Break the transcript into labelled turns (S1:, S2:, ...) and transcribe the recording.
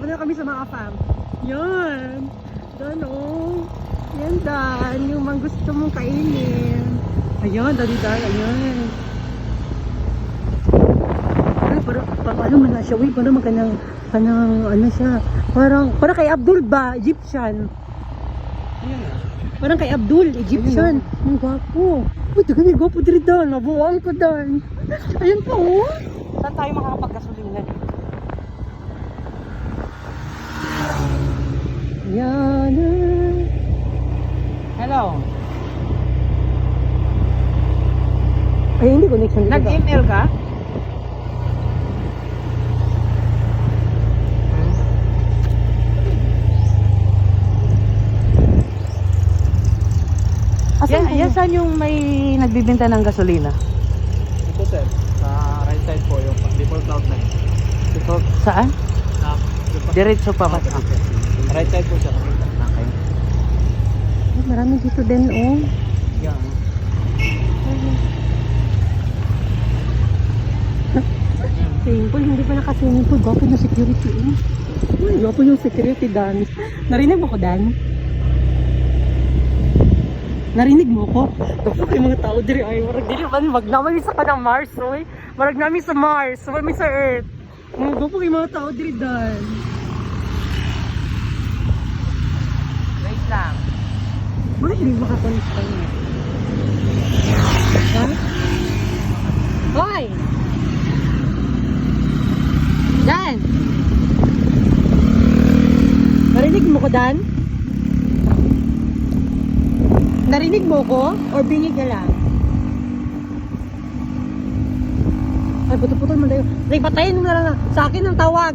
S1: Papunta kami sa mga fam. Yan. Dan oh. Yan Dan. Yung mga gusto mong kainin. Ayan, dali-dali. Ayan. Ay, parang ano man na siya. Uy, parang magkanang ano siya. Parang kay Abdul ba? Egyptian. Parang kay Abdul, Egyptian. Ang gwapo. Uy, tagal gwapo diri Dan. Mabuwal ko Dan. Ayan pa oh.
S2: Saan tayo makakapaggasolina?
S1: Yan.
S2: Hello.
S1: Ay, hindi connection dito.
S2: Nag-email ka? Yan saan yung may nagbibenta ng gasolina?
S3: Ito sir, sa right side po yung before Cloud9.
S2: Ito, saan? Diretso pa ba?
S3: Right side po siya.
S2: Okay.
S1: Ay, marami dito din oh.
S3: Yan.
S1: Swimming pool, hindi pa naka-swimming pool. Gwapo yung security eh. Uy, gwapo yung security Dan. Narinig mo ko Dan? Narinig mo ko? Gwapo yung mga tao diri ay marag diri man magnamay sa kanang Mars oy. Marag nami sa Mars, may sa Earth. Gwapo yung mga tao diri Dan.
S2: Wait lang.
S1: Bakit hindi makakonect ka niya? Ha? Hoy! Dan! Narinig mo ko, Dan? Narinig mo ko? Or bingig ka lang? Ay, puto-puto mo tayo. Ay, patayin mo na lang sa akin ang tawag.